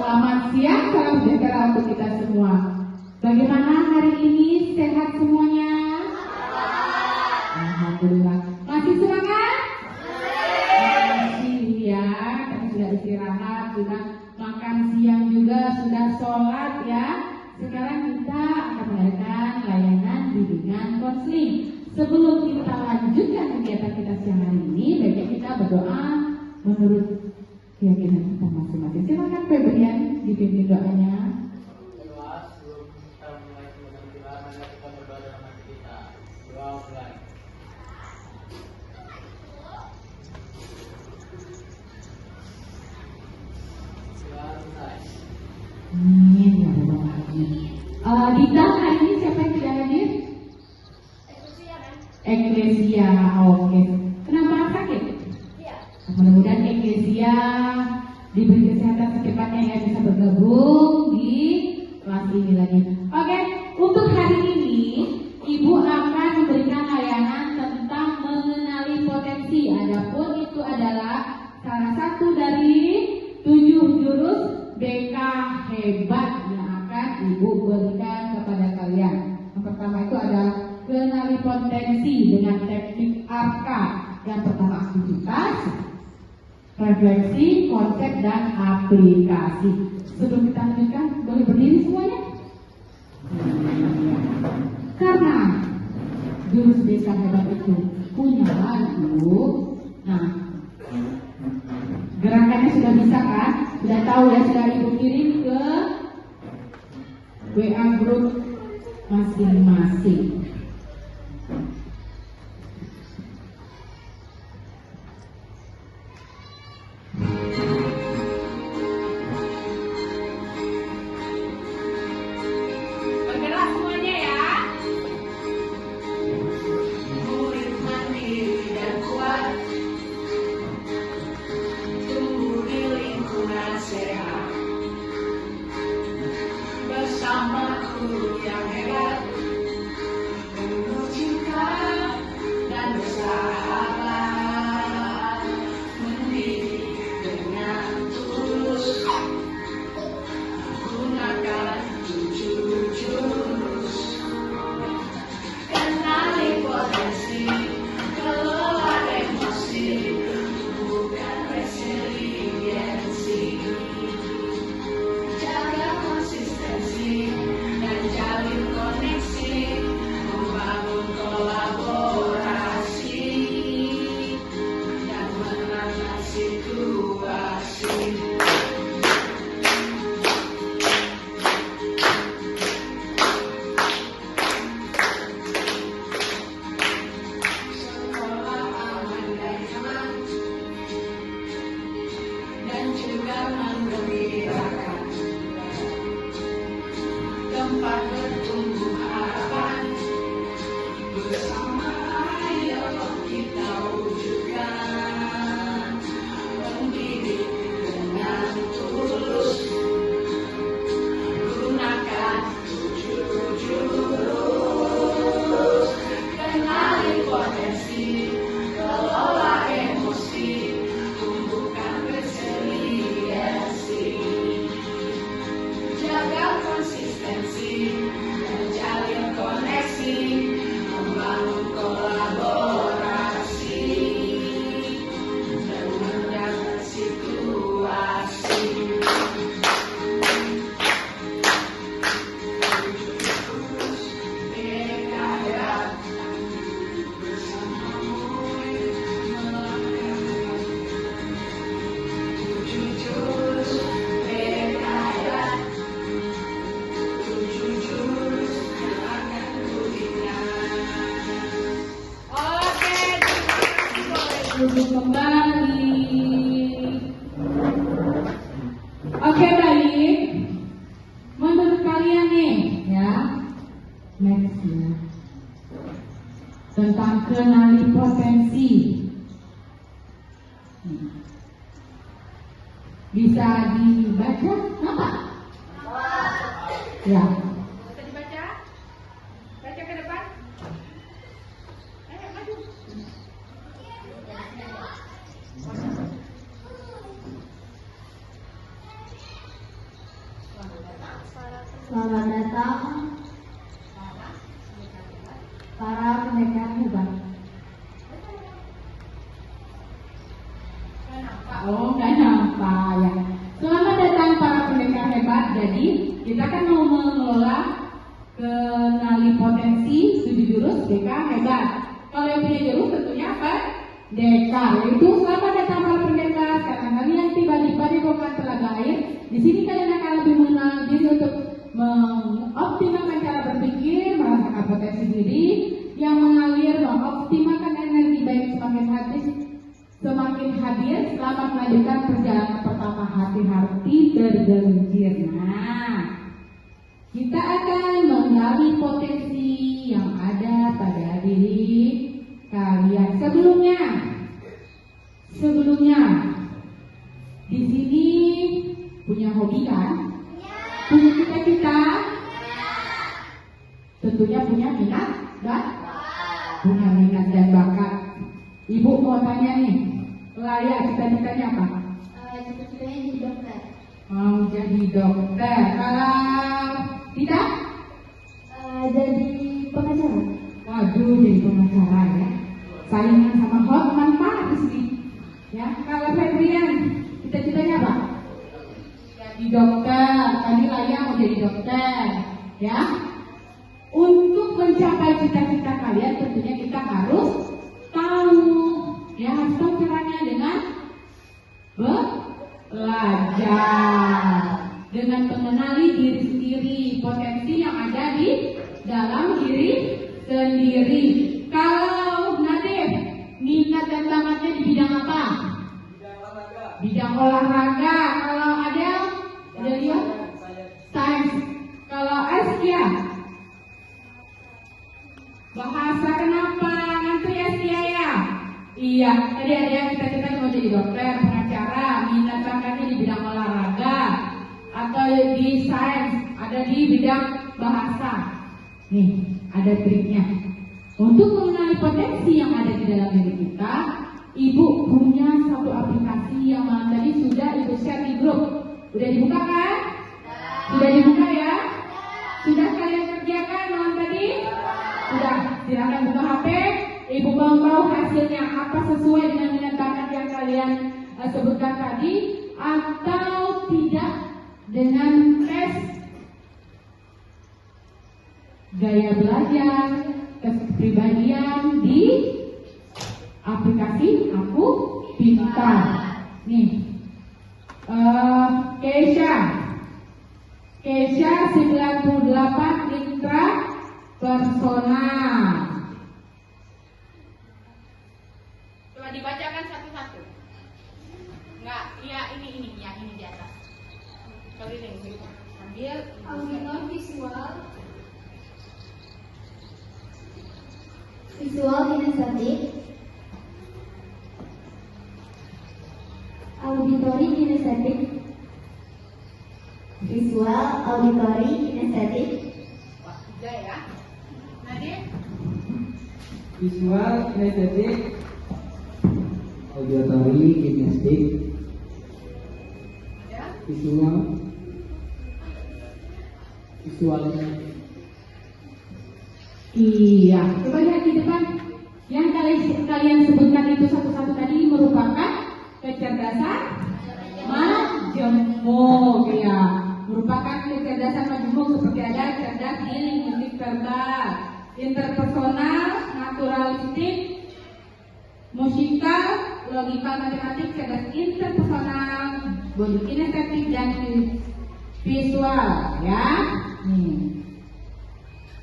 Selamat siang, salam sejahtera untuk kita semua. Bagaimana hari ini? Sehat semuanya? Alhamdulillah. Masih semangat? Masih ya. Tadi sudah istirahat, sudah makan siang juga, sudah sholat ya. Sekarang kita akan melakukan layanan bimbingan konseling. Sebelum kita lanjutkan kegiatan kita siang hari ini, baiknya kita berdoa menurut keyakinan kita masing-masing. Silakan Febrian dipimpin doanya. Sebelum kita mulai kegiatan kita, mari kita berdoa dalam hati kita. Doa mulai. Doa mulai. Amin ya Allah. Dita, hari ini siapa yang tidak hadir? Eklesia, oke. Kenapa sakit? Mudah-mudahan Eklesia diberi kesehatan secepatnya ya, bisa bergabung di kelas ini lagi. Oke, untuk hari ini Ibu akan memberikan layanan tentang mengenali potensi. Adapun itu adalah salah satu dari 7 jurus BK hebat yang akan Ibu berikan kepada kalian. Yang pertama itu ada kenali potensi dengan teknik ARKA. Yang pertama aktivitas, refleksi, konsep, dan aplikasi. Sebelum kita lanjutkan, boleh berdiri semuanya? Karena jurus BK hebat itu punya lagu. Nah, gerakannya sudah bisa kan? Sudah tahu ya, sudah Ibu kirim ke WA grup masing-masing. Bergerak semuanya ya. Murid mandiri dan kuat, tumbuh di lingkungan sehat, bersama guru yang hebat, penuh cinta dan bersahabat, mendidik dengan tulus, gunakan 7 jurus. Kenali potensi, kelola emosi, bukan resiliensi. Jaga konsistensi dan jalin koneksi, membangun kolaborasi dan menangani situasi. Sekolah aman dan nyaman, dan juga menggembirakan, tempat bertumbuh harapan, bersama ayo kita wujudkan, mendidik dengan tulus, gunakan 7 jurus. Kenali potensi, kelola emosi, tumbuhkan resiliensi. Jaga konsistensi dan jalin koneksi, membangun kolaborasi dan menjaga situasi. BKR bersamamu melangkah 7 jurus BKR, 7 jurus yang akan kuingat. Oke, boleh duduk kembali. Oke, baik. Menurut kalian nih, ya, next ya, tentang kenali potensi. Bisa dibaca apa? Ya. Bisa dibaca? Baca ke depan. Ayo maju. Selamat datang para pendekar hebat. Oh, nggak nampak ya. Selamat datang para pendekar hebat. Jadi kita kan mau mengelola kenali potensi 7 jurus BK hebat. Kalau yang punya jurus tentunya apa? Pendekar. Yaitu selamat datang para pendekar. Karena kalian tiba-tiba di bukan telaga air. Di sini kalian akan lebih mengenal diri untuk mengoptimalkan cara berpikir, merasakan potensi diri yang mengalir, mengoptimalkan energi baik semakin hadir. Selamat melanjutkan perjalanan pertama hati-hati bergelincir. Nah, kita akan mengenali potensi yang ada pada diri kalian. Sebelumnya, di sini punya hobi kan? Punya cita-cita? Tentunya punya minat dan punya minat dan bakat. Ibu mau tanya nih, Laya cita-citanya apa? Cita-citanya jadi dokter. Mau jadi dokter. Kalau tidak? Jadi pengacara. Waduh, jadi pengacara ya. Saingan sama Hotman Paris nih. Ya, kalau Febrian, cita-citanya apa? Jadi dokter. Tadi Laya mau jadi dokter, ya. Untuk mencapai cita-cita kalian, tentunya kita harus tahu, ya, harus tahu caranya dengan belajar, dengan mengenali diri sendiri, potensi yang ada di dalam diri sendiri. Kalau Nadif, minat dan bakatnya di bidang apa? Bidang olahraga. Kalau Adel, dia sains. Kalau Askia, bahasa. Kenapa? Nanti Askia ya? Iya, tadi ada yang kita mau jadi dokter, pengacara, minat bakatnya di bidang olahraga atau di sains, ada di bidang bahasa. Nih, ada triknya. Untuk mengenali potensi yang ada di dalam diri kita, Ibu punya satu aplikasi yang malam tadi sudah Ibu share di grup. Udah dibuka kan? Sudah dibuka ya? Sudah kalian kerjakan malam tadi? Sudah, silakan buka HP. Ibu mau tahu hasilnya apa sesuai dengan minat bakat yang kalian sebutkan tadi atau tidak dengan tes gaya belajar, tes kepribadian di aplikasi Aku Pintar. Nih, Keisha 98 intrapersonal. Coba dibacakan satu-satu. Enggak, iya ini yang ini di atas. Coba ini ambil Auditor visual kinestetik, auditori kinestetik, visual auditori kinestetik, Wah, 3 ya. Nadia? Visual, kinestetik, auditory kinestik, Ya. visualnya Iya, coba lihat di depan. Yang kalian sebutkan itu satu-satu tadi merupakan kecerdasan majemuk, ya. Merupakan kecerdasan majemuk seperti ada cerdas di linguistik verbal, interpersonal, naturalistik, musikal, logika matematik, cerdas interpersonal, body kinestetik dan visual, ya. Nih.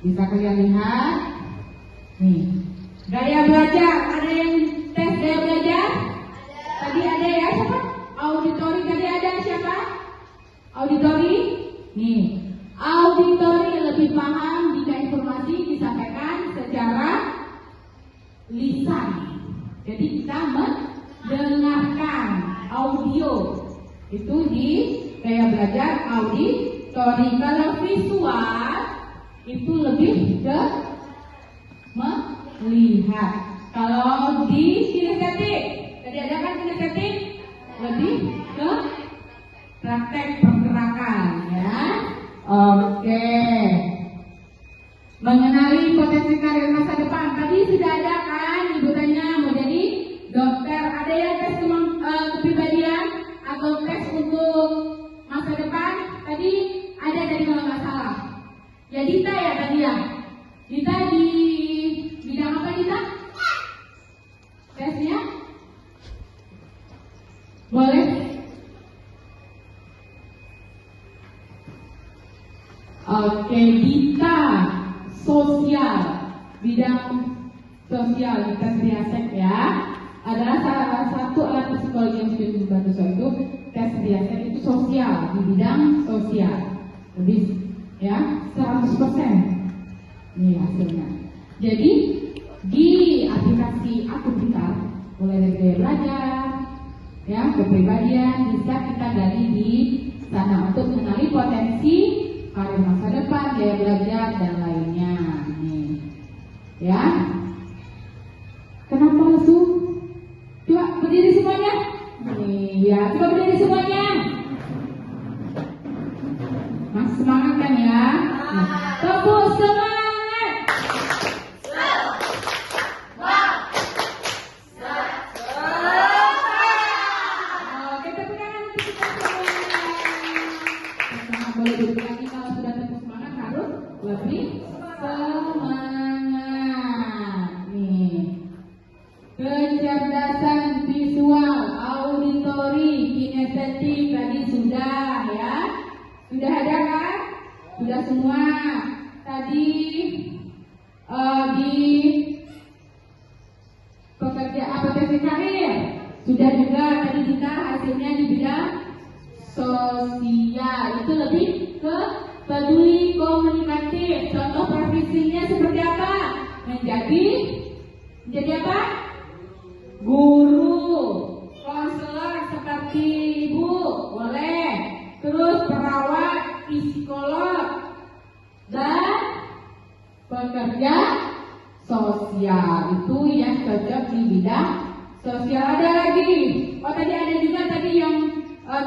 Bisa kalian lihat, nih, gaya belajar. Ada yang tes gaya belajar? Tadi ada ya, siapa? Auditori tadi ada siapa? Auditori? Nih, auditori lebih paham jika informasi disampaikan secara lisan. Jadi kita mendengarkan audio. Itu di gaya belajar auditori. Kalau visual itu lebih ke melihat. Kalau di kinestetik, tadi ada kan kinestetik lebih ke praktek pergerakan, ya. Oke. Mengenali potensi karir masa depan. Tadi sudah ada kan ibu tanya mau jadi dokter. Ada yang tes kepribadian atau tes untuk masa depan? Tadi ada dari kalau nggak salah. Ya Dita ya tadi ya. Dita di bidang apa Dita? Tesnya? Boleh? Oke, Dita sosial, bidang sosial di tes Riasek ya, adalah salah satu alat psikologi yang sudah dibantu soal itu. Tes Riasek itu sosial, di bidang sosial, lebih ya 100%. Ini hasilnya. Jadi di aplikasi Aku Pintar, mulai dari gaya belajar, ya kepribadian bisa kita gali di sana untuk mengenali potensi karir masa depan, gaya belajar dan lainnya. Nih, ya. Kenapa lesu? Coba berdiri semuanya. Nih, ya, coba berdiri semuanya. Masih semangat kan ya? Tepuk semangat. Oke, tepuk tangan untuk kita semua. Boleh duduk lagi kalau sudah tepuk semangat, harus lebih semangat. Nih, kecerdasan visual, auditori, kinestetik tadi sudah ya, sudah ada kan? Sudah semua. Tadi di pekerjaan potensi karir sudah juga tadi kita hasilnya di bidang sosial itu lebih ke peduli komunikatif. Contoh profesinya seperti apa? Menjadi apa? Guru, konselor seperti ibu, boleh. Terus perawat, psikolog, dan pekerja sosial itu yang cocok di bidang sosial. Ada lagi. Oh tadi ada juga tadi yang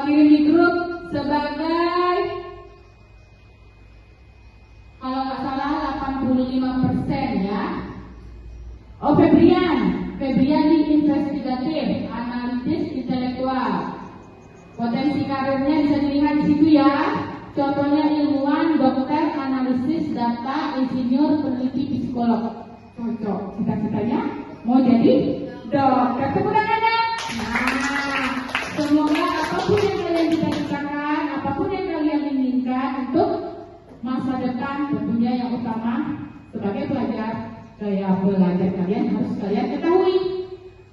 kirim di grup sebagai kalau nggak salah 85% ya. Oh Febrian di investigatif, analitis intelektual. Potensi karirnya bisa dilihat di situ ya. Contohnya ilmuwan, dokter, analisis data, insinyur, peneliti, psikolog. Cocok. Cita-citanya mau jadi dokter. Tepuk tangannya. Nah, semoga apapun yang kalian cita-citakan, apapun yang kalian inginkan untuk masa depan, tentunya yang utama sebagai pelajar, gaya belajar kalian harus kalian ketahui,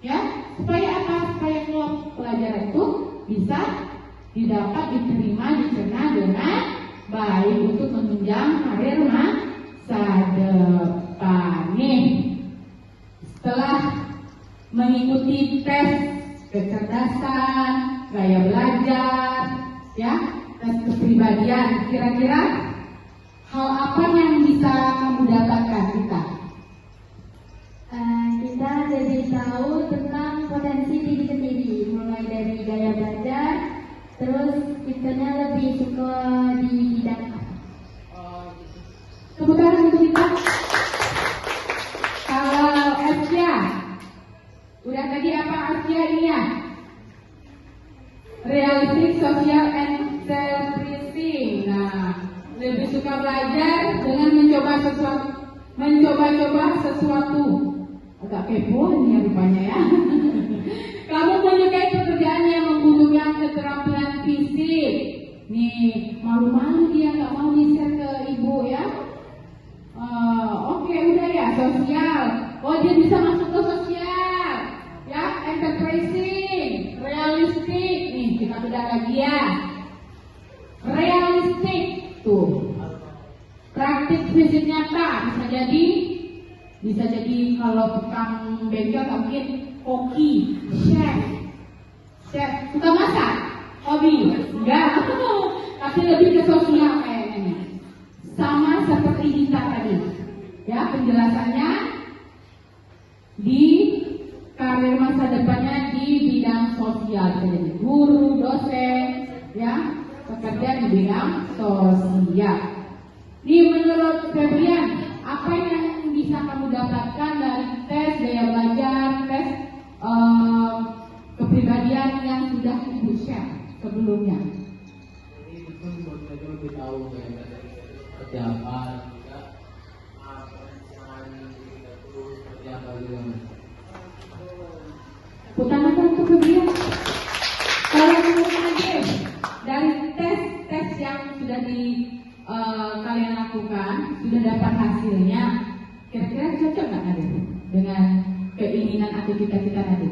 ya. Supaya apa? Supaya kelompok pelajaran itu bisa didapat diterima, dicerna dengan baik untuk menunjang karir masa depan. Nih, setelah mengikuti tes kecerdasan, gaya belajar, ya, tes kepribadian, kira-kira hal apa yang bisa kamu dapatkan kita? Kita jadi tahu tentang potensi diri sendiri, mulai dari gaya belajar, terus kitanya lebih suka di bidang apa. Tepuk tangan untuk kita. Kalau Asia, udah tadi apa Asia ini ya? Realistic, social, and self-pleasing. Nah, lebih suka belajar dengan mencoba-coba sesuatu. Agak kepo ini ya rupanya ya. Kamu menyukai pekerjaan yang membutuhkan keterampilan fisik. Nih, malu-malu dia nggak mau di-share ke ibu ya. Oke, udah ya, sosial. Oh, dia bisa masuk ke sosial. Ya, enterprising, realistik. Nih, kita bedah lagi ya. Realistik tuh. Praktik fisik nyata bisa jadi kalau tukang bengkel mungkin koki, chef, suka masak, hobi, enggak, tapi lebih ke sosial kayaknya nih. Sama seperti Dita tadi, ya penjelasannya di karir masa depannya di bidang sosial, jadi guru, dosen, ya pekerja di bidang sosial. Nih menurut Febrian, apa yang bisa kamu dapatkan dari tes gaya belajar, tes kepribadian yang sudah Ibu share sebelumnya? Jadi itu pun buat kita lebih tahu kayak seperti apa, juga perencanaan kita tuh seperti apa juga. Utamakan untuk Febrian. Kalau menurut dari tes yang sudah kalian lakukan, sudah dapat hasilnya, kira-kira cocok nggak Nadir dengan keinginan atau cita-cita Nadir?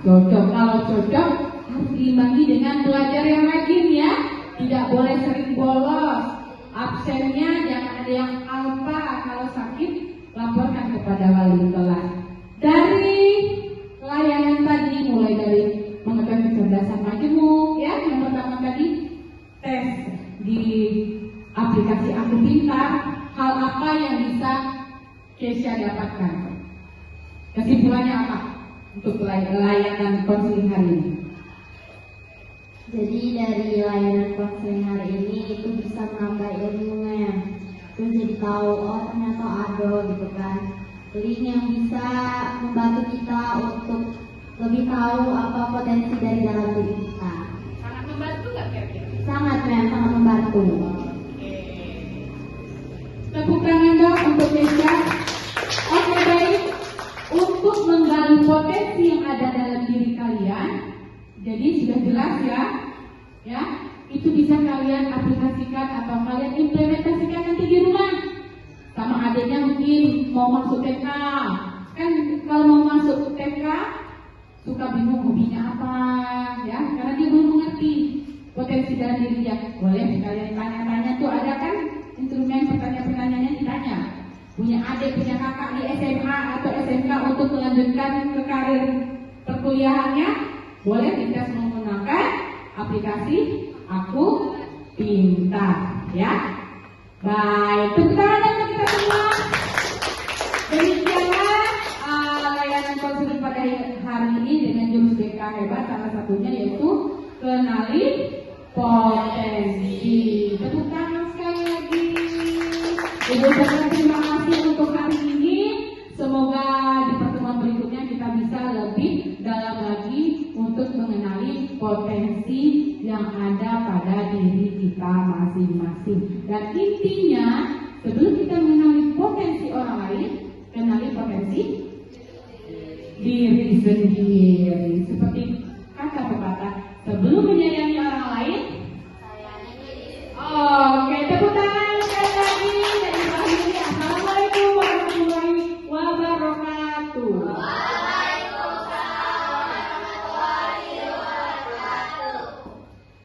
Cocok. Kalau cocok harus diimbangi dengan belajar yang rajin ya. Tidak boleh sering bolos. Absennya jangan ada yang alpa. Kalau sakit laporkan kepada wali kelas. Dari layanan tadi mulai dari mengetahui kecerdasan majemuk ya, yang pertama tadi tes di aplikasi Aku Pintar, hal apa yang bisa Kesha dapatkan? Kesimpulannya apa untuk layanan konseling hari ini? Jadi dari layanan konseling hari ini itu bisa menambah ilmunya, terus jadi tahu oh ternyata ada gitu kan, link yang bisa membantu kita untuk lebih tahu apa potensi dari dalam diri kita. Sangat membantu nggak kira-kira? Sangat membantu. Tepuk tangan dong untuk Kesha. Oke baik, untuk menggali potensi yang ada dalam diri kalian, jadi sudah jelas ya, itu bisa kalian aplikasikan atau kalian implementasikan nanti di rumah. Sama adiknya mungkin mau masuk TK, kan kalau mau masuk TK suka bingung hobinya apa, ya, karena dia belum mengerti potensi dalam dirinya. Boleh kalian tanya-tanya tuh, ada kan instrumen pertanyaan-pertanyaannya ditanya. Punya adik, punya kakak di SMA atau SMK untuk melanjutkan ke karir perkuliahannya, boleh kita menggunakan aplikasi Aku Pintar, ya. Baik, tepuk tangan untuk kita semua. Demikianlah layanan konseling pada hari ini dengan jurus BK hebat, salah satunya yaitu kenali potensi. Tepuk tangan sekali lagi. Ibu saudara, terima kasih untuk hari ini. Semoga di pertemuan berikutnya kita bisa lebih dalam lagi untuk mengenali potensi yang ada pada diri kita masing-masing. Dan intinya, sebelum kita mengenali potensi orang lain, kenali potensi diri sendiri. Seperti kata pepatah, sebelum menjadi